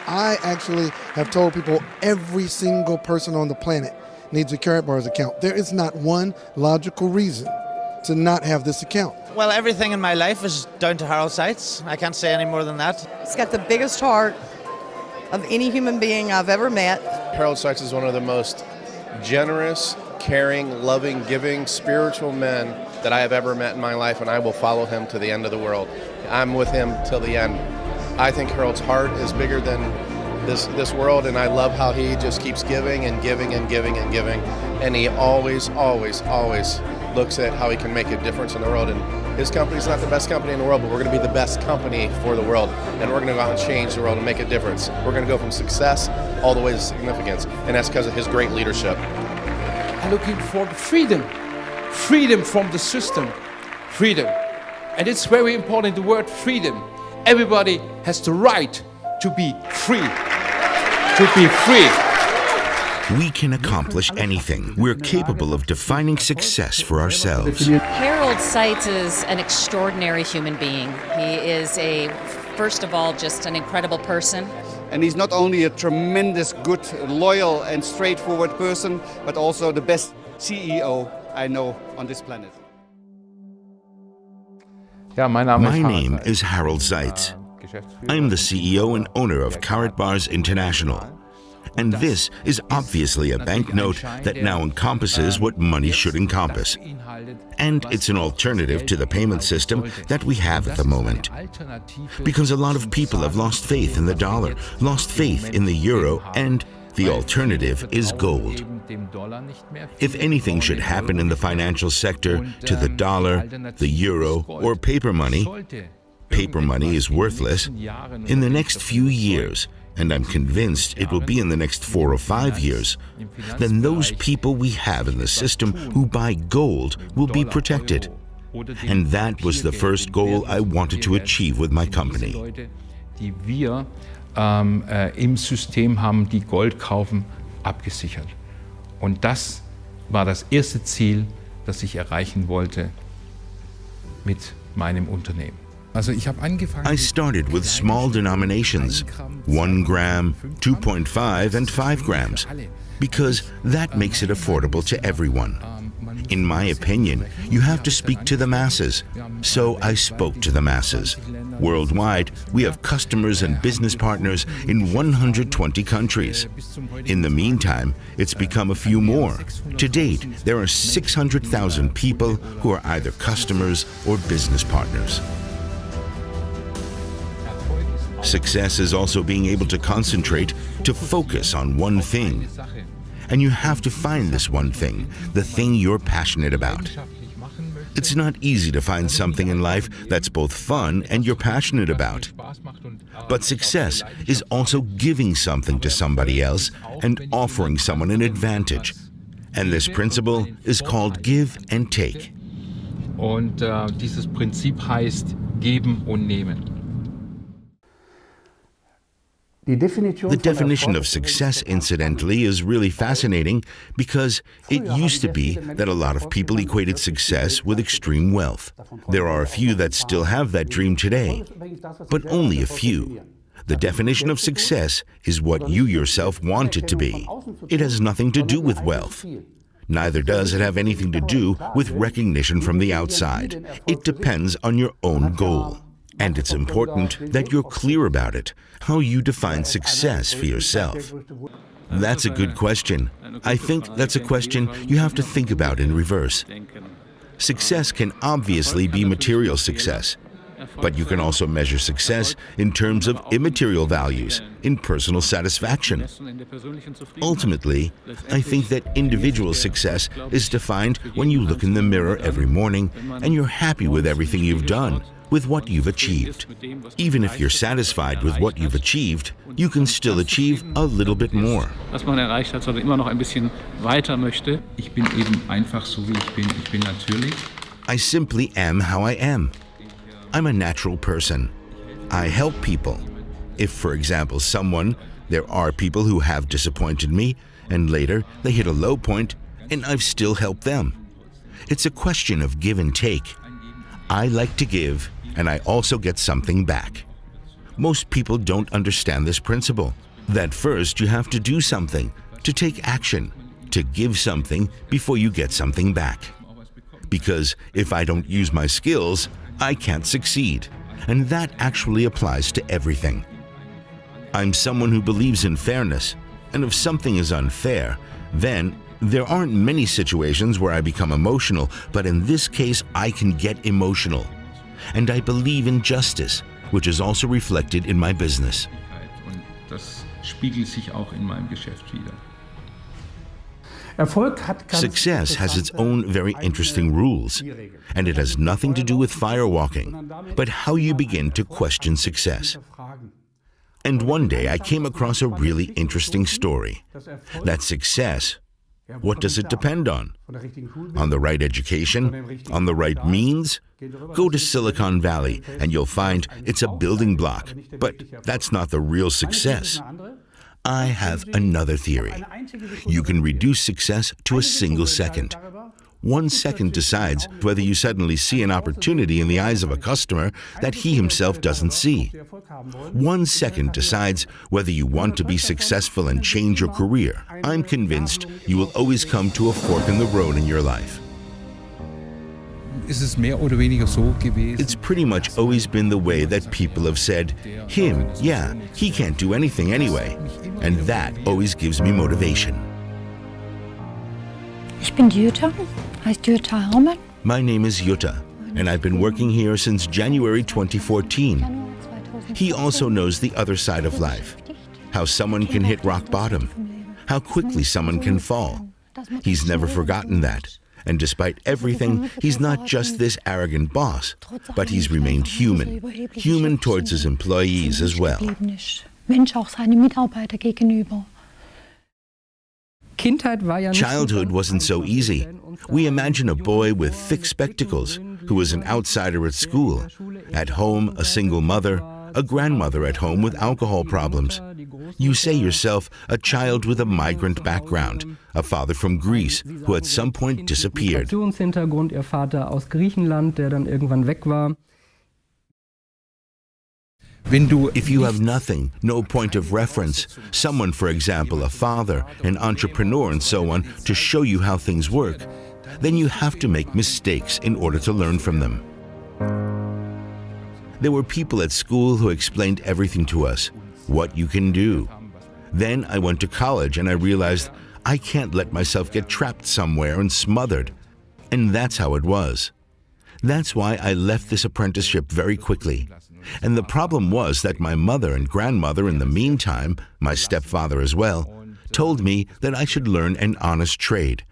I actually have told people every single person on the planet needs a Karatbars account. There is not one logical reason to not have this account. Well, everything in my life is down to Harold Seitz. I can't say any more than that. He's got the biggest heart of any human being I've ever met. Harold Seitz is one of the most generous, caring, loving, giving, spiritual men that I have ever met in my life, and I will follow him to the end of the world. I'm with him till the end. I think Harold's heart is bigger than this world, and I love how he just keeps giving and giving and giving and giving, and he always, always, always looks at how he can make a difference in the world. And his company's not the best company in the world, but we're going to be the best company for the world, and we're going to go out and change the world and make a difference. We're going to go from success all the way to significance, and that's because of his great leadership. I'm looking for freedom. Freedom from the system. Freedom. And it's very important, the word freedom. Everybody has the right to be free. To be free. We can accomplish anything. We're capable of defining success for ourselves. Harold Seitz is an extraordinary human being. He is first of all, just an incredible person. And he's not only a tremendous, good, loyal and straightforward person, but also the best CEO I know on this planet. My name is Harold Seitz. I'm the CEO and owner of Karatbars International. And this is obviously a banknote that now encompasses what money should encompass. And it's an alternative to the payment system that we have at the moment. Because a lot of people have lost faith in the dollar, lost faith in the euro, and the alternative is gold. If anything should happen in the financial sector to the dollar, the euro, or paper money is worthless in the next few years, and I'm convinced it will be in the next 4 or 5 years, then those people we have in the system who buy gold will be protected. And that was the first goal I wanted to achieve with my company. Die wir im System haben, die Gold kaufen, abgesichert. Und das war das erste Ziel, das ich erreichen wollte mit meinem Unternehmen. I started with small denominations, 1 gram, 2.5 and 5 grams, because that makes it affordable to everyone. In my opinion, you have to speak to the masses. So I spoke to the masses. Worldwide, we have customers and business partners in 120 countries. In the meantime, it's become a few more. To date, there are 600,000 people who are either customers or business partners. Success is also being able to concentrate, to focus on one thing. And you have to find this one thing, the thing you're passionate about. It's not easy to find something in life that's both fun and you're passionate about. But success is also giving something to somebody else and offering someone an advantage. And this principle is called give and take. Und dieses Prinzip heißt geben und nehmen. The definition of success, incidentally, is really fascinating because it used to be that a lot of people equated success with extreme wealth. There are a few that still have that dream today, but only a few. The definition of success is what you yourself want it to be. It has nothing to do with wealth. Neither does it have anything to do with recognition from the outside. It depends on your own goal. And it's important that you're clear about it, how you define success for yourself. That's a good question. I think that's a question you have to think about in reverse. Success can obviously be material success, but you can also measure success in terms of immaterial values, in personal satisfaction. Ultimately, I think that individual success is defined when you look in the mirror every morning and you're happy with everything you've done, with what you've achieved. Even if you're satisfied with what you've achieved, you can still achieve a little bit more. Was man erreicht hat, sondern immer noch ein bisschen weiter möchte. Ich bin eben einfach so wie ich bin. Ich bin natürlich. I simply am how I am. I'm a natural person. I help people. If, for example, there are people who have disappointed me, and later they hit a low point, and I've still helped them. It's a question of give and take. I like to give, and I also get something back. Most people don't understand this principle, that first you have to do something, to take action, to give something before you get something back. Because if I don't use my skills, I can't succeed. And that actually applies to everything. I'm someone who believes in fairness, and if something is unfair, then there aren't many situations where I become emotional, but in this case, I can get emotional. And I believe in justice, which is also reflected in my business. Und das spiegelt sich auch in meinem Geschäft wider. Success has its own very interesting rules, and it has nothing to do with firewalking, but how you begin to question success. And one day I came across a really interesting story. That success, what does it depend on? On the right education? On the right means? Go to Silicon Valley and you'll find it's a building block, but that's not the real success. I have another theory. You can reduce success to a single second. 1 second decides whether you suddenly see an opportunity in the eyes of a customer that he himself doesn't see. 1 second decides whether you want to be successful and change your career. I'm convinced you will always come to a fork in the road in your life. It's pretty much always been the way that people have said, him, yeah, he can't do anything anyway. And that always gives me motivation. Ich bin Jutta, heißt Jutta Hermann. My name is Jutta, and I've been working here since January 2014. He also knows the other side of life, how someone can hit rock bottom, how quickly someone can fall. He's never forgotten that. And despite everything, he's not just this arrogant boss, but he's remained human, human towards his employees as well. Mensch auch seine Mitarbeiter gegenüber. Childhood wasn't so easy. We imagine a boy with thick spectacles who was an outsider at school, at home a single mother, a grandmother at home with alcohol problems. You say yourself a child with a migrant background, a father from Greece who at some point disappeared. Ihr Vater aus Griechenland, der dann irgendwann weg war. If you have nothing, no point of reference, someone, for example, a father, an entrepreneur and so on, to show you how things work, then you have to make mistakes in order to learn from them. There were people at school who explained everything to us, what you can do. Then I went to college and I realized I can't let myself get trapped somewhere and smothered. And that's how it was. That's why I left this apprenticeship very quickly. And the problem was that my mother and grandmother in the meantime, my stepfather as well, told me that I should learn an honest trade,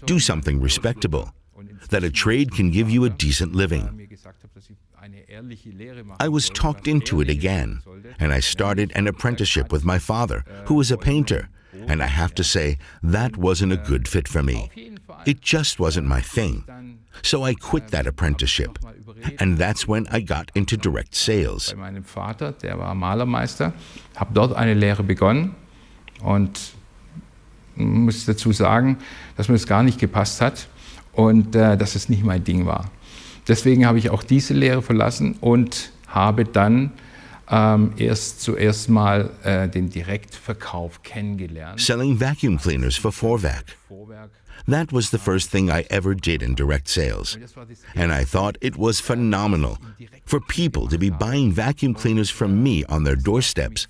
do something respectable, that a trade can give you a decent living. I was talked into it again, and I started an apprenticeship with my father, who was a painter, and I have to say, that wasn't a good fit for me. It just wasn't my thing. So I quit that apprenticeship, and that's when I got into direct sales. Bei meinem Vater, der war Malermeister, habe dort eine Lehre begonnen und muss dazu sagen, dass mir das gar nicht gepasst hat und dass es nicht mein Ding war. Deswegen habe ich auch diese Lehre verlassen und habe dann zuerst mal den Direktverkauf kennengelernt. Selling vacuum cleaners for Vorwerk. That was the first thing I ever did in direct sales. And I thought it was phenomenal for people to be buying vacuum cleaners from me on their doorsteps.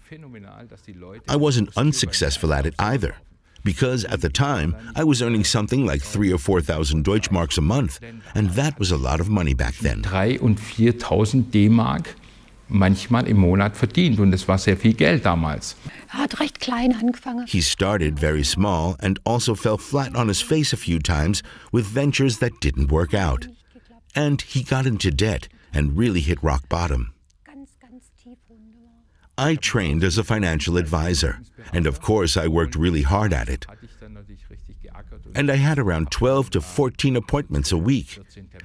I wasn't unsuccessful at it either, because at the time I was earning something like 3,000 or 4,000 Deutschmarks a month, and that was a lot of money back then. 3.000 und 4.000 D-Mark manchmal im Monat verdient, und das war sehr viel Geld damals. Hat recht klein angefangen. He started very small and also fell flat on his face a few times with ventures that didn't work out. And he got into debt and really hit rock bottom. I trained as a financial advisor, and of course I worked really hard at it. And I had around 12 to 14 appointments a week,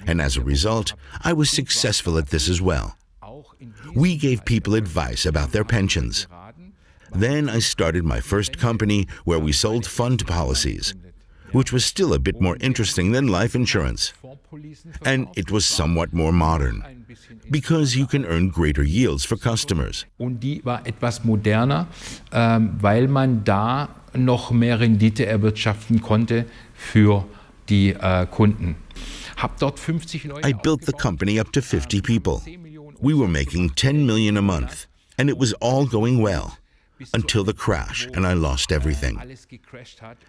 and as a result, I was successful at this as well. We gave people advice about their pensions. Then I started my first company where we sold fund policies, which was still a bit more interesting than life insurance. And it was somewhat more modern. because you can earn greater yields for customers. Und die war etwas moderner, weil man da noch mehr Rendite erwirtschaften konnte für die Kunden. Hab dort 50 Leute I built the company up to 50 people. We were making 10 million a month, and it was all going well until the crash, and I lost everything.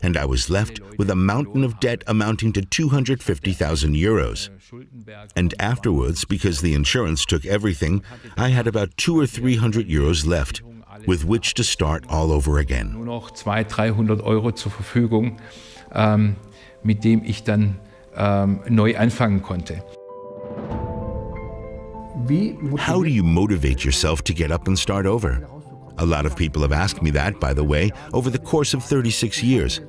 And I was left with a mountain of debt amounting to 250,000 euros. And afterwards, because the insurance took everything, I had about 200 or 300 euros left, with which to start all over again. Nur noch 200-300 Euro zur Verfügung, mit dem ich dann neu anfangen konnte. How do you motivate yourself to get up and start over? A lot of people have asked me that, by the way, over the course of 36 years.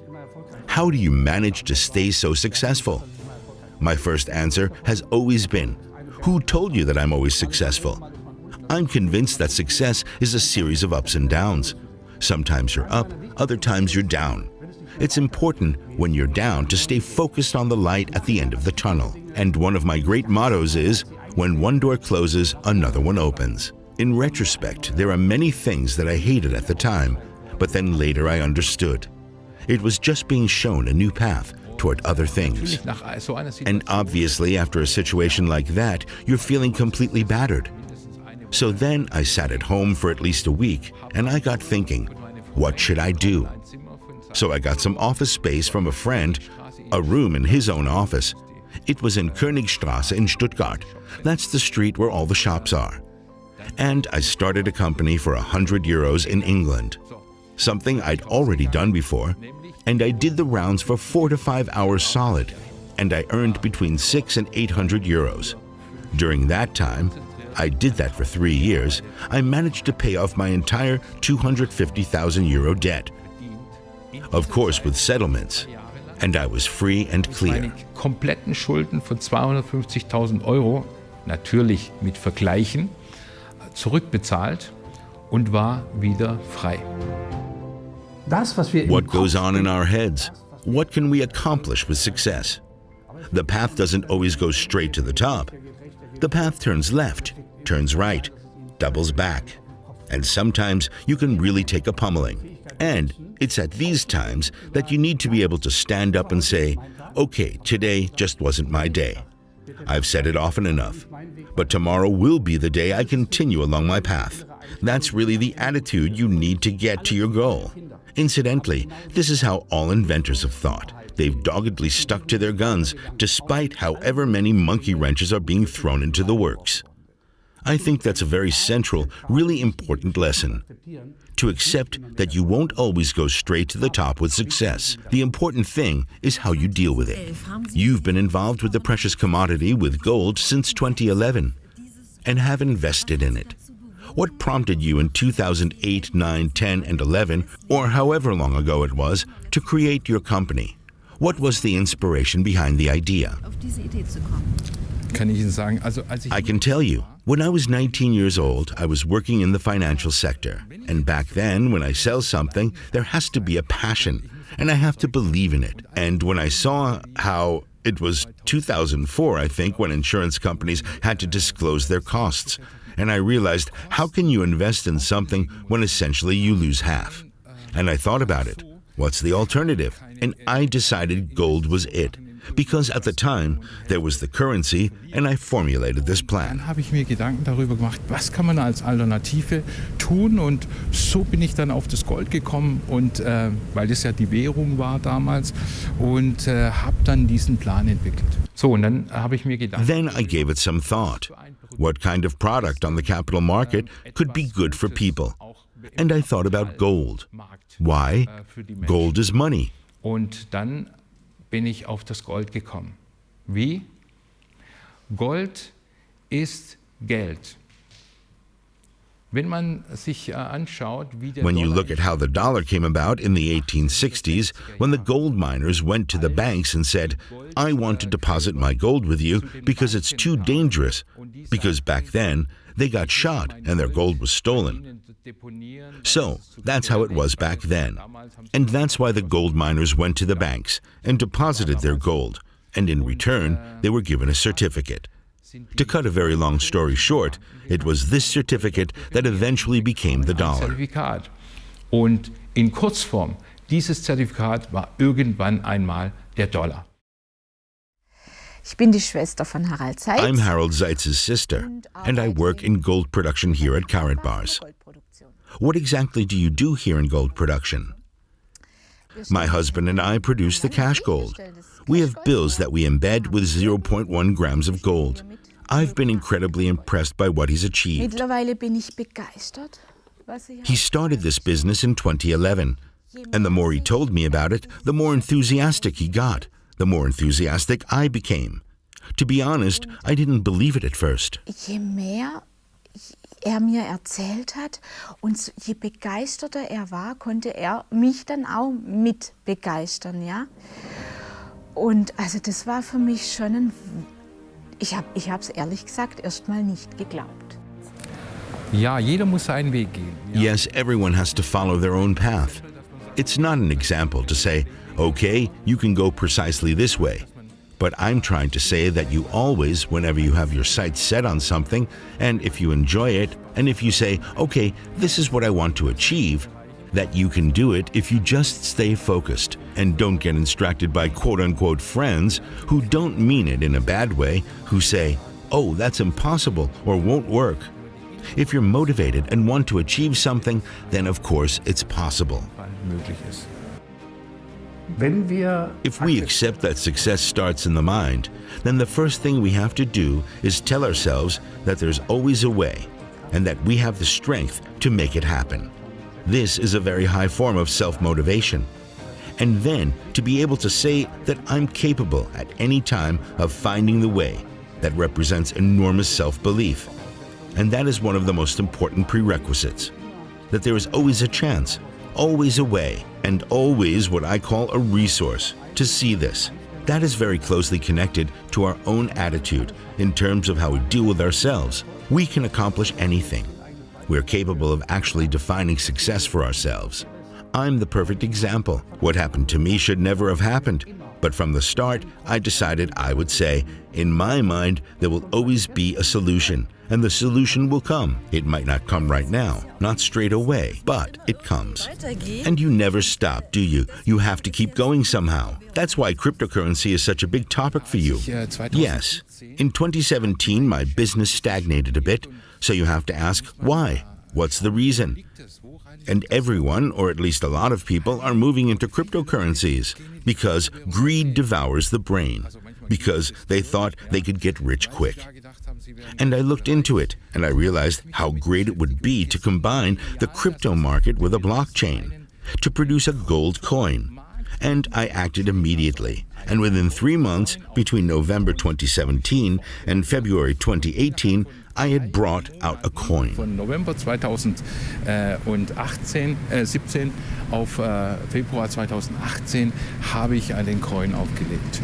How do you manage to stay so successful? My first answer has always been, who told you that I'm always successful? I'm convinced that success is a series of ups and downs. Sometimes you're up, other times you're down. It's important when you're down to stay focused on the light at the end of the tunnel. And one of my great mottos is, when one door closes, another one opens. In retrospect, there are many things that I hated at the time, but then later I understood. It was just being shown a new path toward other things. And obviously, after a situation like that, you're feeling completely battered. So then I sat at home for at least a week, and I got thinking, what should I do? So I got some office space from a friend, a room in his own office. It was in Königstraße in Stuttgart. That's the street where all the shops are. And I started a company for 100 euros in England, something I'd already done before, and I did the rounds for 4 to 5 hours solid, and I earned between 600 and 800 euros. During that time, I did that for 3 years, I managed to pay off my entire 250,000 euro debt. Of course, with settlements. And I was free and clear. Meine kompletten Schulden von 250.000 Euro, natürlich mit Vergleichen, zurückbezahlt und war wieder frei. What goes on in our heads? What can we accomplish with success? The path doesn't always go straight to the top. The path turns left, turns right, doubles back. And sometimes you can really take a pummeling. And it's at these times that you need to be able to stand up and say, okay, today just wasn't my day. I've said it often enough. But tomorrow will be the day I continue along my path. That's really the attitude you need to get to your goal. Incidentally, this is how all inventors have thought. They've doggedly stuck to their guns, despite however many monkey wrenches are being thrown into the works. I think that's a very central, really important lesson. To accept that you won't always go straight to the top with success. The important thing is how you deal with it. You've been involved with the precious commodity with gold since 2011 and have invested in it. What prompted you in 2008, 9, 10, and 11, or however long ago it was, to create your company? What was the inspiration behind the idea? I can tell you, when I was 19 years old, I was working in the financial sector. And back then, when I sell something, there has to be a passion, and I have to believe in it. And when I saw how it was 2004, I think, when insurance companies had to disclose their costs, and I realized, how can you invest in something when essentially you lose half? And I thought about it. What's the alternative? And I decided gold was it. Because at the time, there was the currency, and I formulated this plan. Dann habe ich mir Gedanken darüber gemacht, was kann man als Alternative tun, und so bin ich dann auf das Gold gekommen, und weil das ja die Währung war damals, und habe dann diesen Plan entwickelt. So, und dann habe ich mir gedacht. Then I gave it some thought. What kind of product on the capital market could be good for people? And I thought about gold. Why? Gold is money. Und dann bin ich auf das Gold gekommen. Wie? Gold ist Geld. Wenn man sich anschaut, wie der When you look at how the dollar came about in the 1860s, when the gold miners went to the banks and said, I want to deposit my gold with you because it's too dangerous, because back then they got shot and their gold was stolen. So that's how it was back then. And that's why the gold miners went to the banks and deposited their gold, and in return they were given a certificate. To cut a very long story short, it was this certificate that eventually became the dollar. Zertifikat. Und in Kurzform, dieses Zertifikat war irgendwann einmal der Dollar. Ich bin die Schwester von Harald Seitz. I'm Harold Seitz's sister, and I work in gold production here at Karat Bars. What exactly do you do here in gold production? My husband and I produce the cash gold. We have bills that we embed with 0.1 grams of gold. I've been incredibly impressed by what he's achieved. Mittlerweile bin ich begeistert. He started this business in 2011, and the more he told me about it, the more enthusiastic he got, the more enthusiastic I became. To be honest, I didn't believe it at first. Je mehr mir erzählt hat und je begeisterter war, konnte mich dann auch mit begeistern, ja. Und also das war für mich schon ich habe es ehrlich gesagt erstmal nicht geglaubt. Ja, jeder muss seinen Weg gehen. Yes, everyone has to follow their own path. It's not an example to say, okay, you can go precisely this way. But I'm trying to say that you always, whenever you have your sights set on something, and if you enjoy it, and if you say, okay, this is what I want to achieve, that you can do it if you just stay focused and don't get distracted by quote-unquote friends who don't mean it in a bad way, who say, oh, that's impossible or won't work. If you're motivated and want to achieve something, then of course it's possible. If we accept that success starts in the mind, then the first thing we have to do is tell ourselves that there's always a way and that we have the strength to make it happen. This is a very high form of self-motivation. And then to be able to say that I'm capable at any time of finding the way, that represents enormous self-belief. And that is one of the most important prerequisites. That there is always a chance, always a way, and always what I call a resource to see this. That is very closely connected to our own attitude in terms of how we deal with ourselves. We can accomplish anything. We're capable of actually defining success for ourselves. I'm the perfect example. What happened to me should never have happened. But from the start, I decided I would say, in my mind, there will always be a solution, and the solution will come. It might not come right now, not straight away, but it comes. And you never stop, do you? You have to keep going somehow. That's why cryptocurrency is such a big topic for you. Yes. In 2017, my business stagnated a bit, so you have to ask, why? What's the reason? And everyone, or at least a lot of people, are moving into cryptocurrencies because greed devours the brain, because they thought they could get rich quick. And I looked into it, and I realized how great it would be to combine the crypto market with a blockchain, to produce a gold coin. And I acted immediately. And within 3 months, between November 2017 and February 2018, I had brought out a coin. Von November 2017 auf Februar 2018 habe ich einen Coin aufgelegt.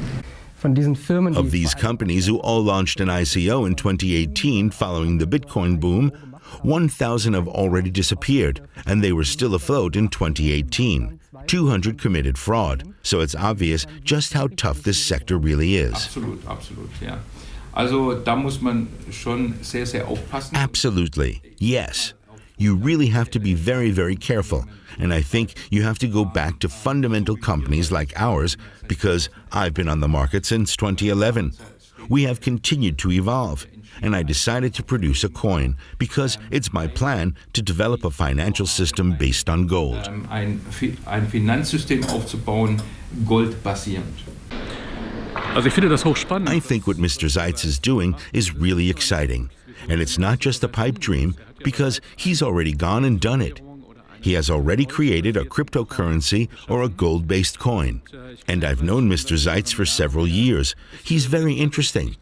Of these companies who all launched an ICO in 2018 following the Bitcoin boom, 1,000 have already disappeared, and they were still afloat in 2018. 200 committed fraud, so it's obvious just how tough this sector really is. Absolut, ja. Also da muss man schon sehr, sehr aufpassen. Absolutely, yes. You really have to be very, very careful. And I think you have to go back to fundamental companies like ours because I've been on the market since 2011. We have continued to evolve. And I decided to produce a coin because it's my plan to develop a financial system based on gold. Ein Finanzsystem aufzubauen, goldbasierend. I think what Mr. Seitz is doing is really exciting. And it's not just a pipe dream because he's already gone and done it. He has already created a cryptocurrency or a gold-based coin. And I've known Mr. Seitz for several years. He's very interesting.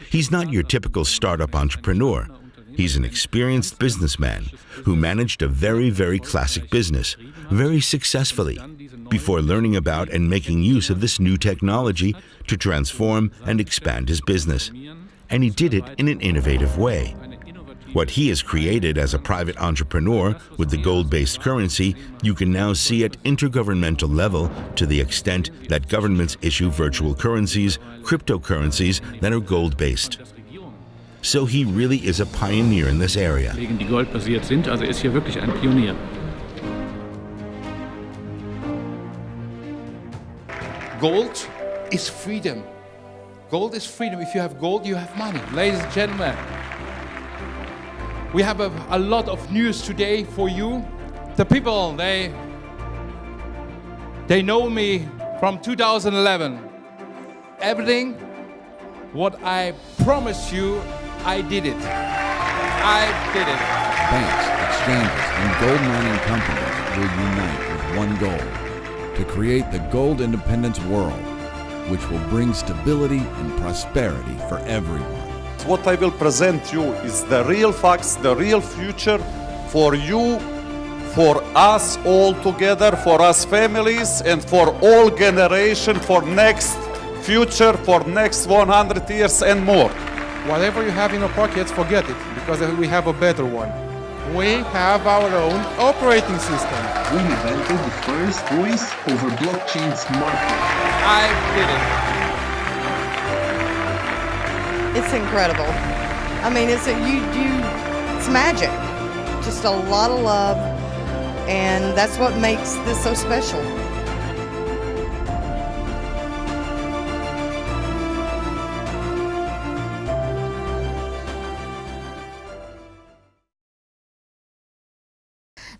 He's not your typical startup entrepreneur. He's an experienced businessman who managed a very, very classic business, very successfully, before learning about and making use of this new technology to transform and expand his business. And he did it in an innovative way. What he has created as a private entrepreneur with the gold-based currency, you can now see at intergovernmental level to the extent that governments issue virtual currencies, cryptocurrencies that are gold-based. So he really is a pioneer in this area. Die goldbasiert sind, also ist hier wirklich ein Pionier. Gold is freedom. Gold is freedom. If you have gold, you have money. Ladies and gentlemen, we have a lot of news today for you. The people, they know me from 2011. Everything what I promised you, I did it. I did it. Banks, exchanges, and gold mining companies will unite with one goal: to create the gold independence world, which will bring stability and prosperity for everyone. What I will present you is the real facts, the real future for you, for us all together, for us families, and for all generation, for next future, for next 100 years and more. Whatever you have in your pockets, forget it, because we have a better one. We have our own operating system. We invented the first voice over blockchain smart contract. I did it. It's incredible. I mean, it's magic. Just a lot of love, and that's what makes this so special.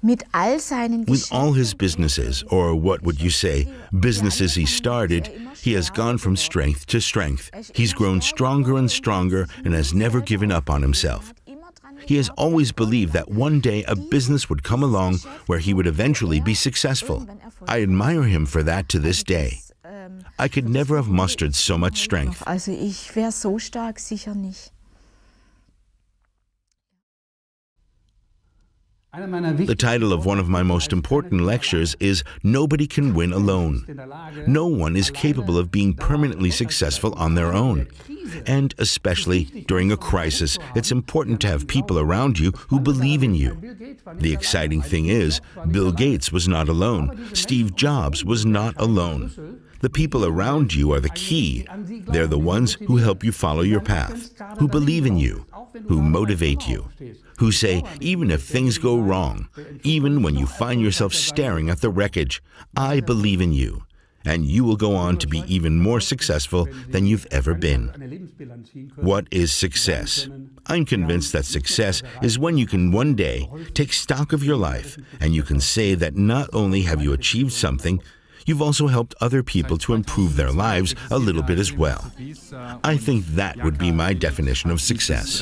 Mit all seinen With all his businesses, or what would you say, businesses he started, he has gone from strength to strength. He's grown stronger and stronger and has never given up on himself. He has always believed that one day a business would come along where he would eventually be successful. I admire him for that to this day. I could never have mustered so much strength. Also ich wäre so stark sicher nicht. The title of one of my most important lectures is Nobody Can Win Alone. No one is capable of being permanently successful on their own. And especially during a crisis, it's important to have people around you who believe in you. The exciting thing is, Bill Gates was not alone. Steve Jobs was not alone. The people around you are the key. They're the ones who help you follow your path, who believe in you, who motivate you, who say, even if things go wrong, even when you find yourself staring at the wreckage, I believe in you, and you will go on to be even more successful than you've ever been. What is success? I'm convinced that success is when you can one day take stock of your life and you can say that not only have you achieved something, you've also helped other people to improve their lives a little bit as well. I think that would be my definition of success.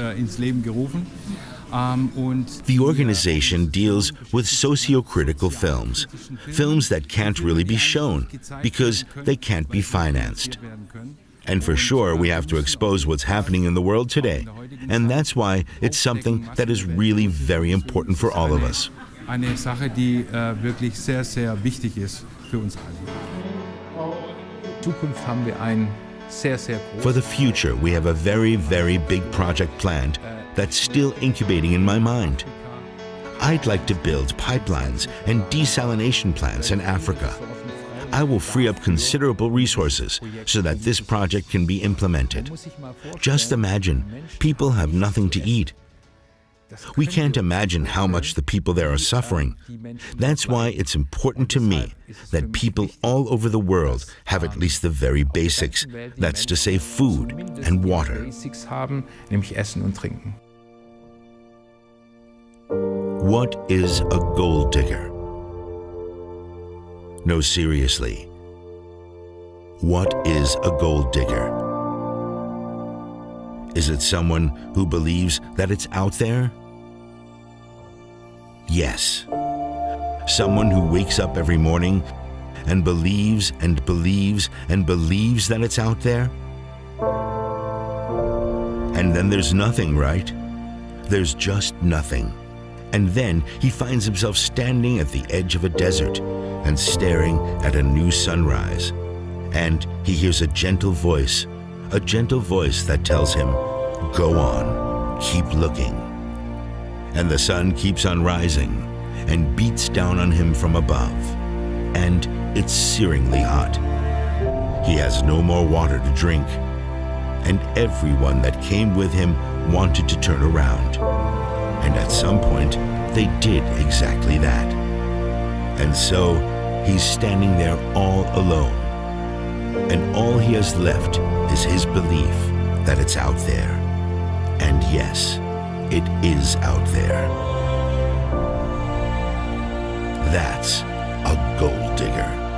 The organization deals with socio-critical films, films that can't really be shown because they can't be financed. And for sure, we have to expose what's happening in the world today. And that's why it's something that is really very important for all of us. Eine Sache, die wirklich sehr, sehr wichtig ist für uns alle. In Zukunft haben wir ein sehr, sehr großes. For the future, we have a very, very big project planned that's still incubating in my mind. I'd like to build pipelines and desalination plants in Africa. I will free up considerable resources so that this project can be implemented. Just imagine, people have nothing to eat. We can't imagine how much the people there are suffering. That's why it's important to me that people all over the world have at least the very basics. That's to say, food and water. What is a gold digger? No, seriously. What is a gold digger? Is it someone who believes that it's out there? Yes. Someone who wakes up every morning and believes and believes and believes that it's out there? And then there's nothing, right? There's just nothing. And then he finds himself standing at the edge of a desert and staring at a new sunrise. And he hears a gentle voice that tells him, go on, keep looking. And the sun keeps on rising and beats down on him from above. And it's searingly hot. He has no more water to drink. And everyone that came with him wanted to turn around. And at some point, they did exactly that. And so, he's standing there all alone. And all he has left is his belief that it's out there. And yes, it is out there. That's a gold digger.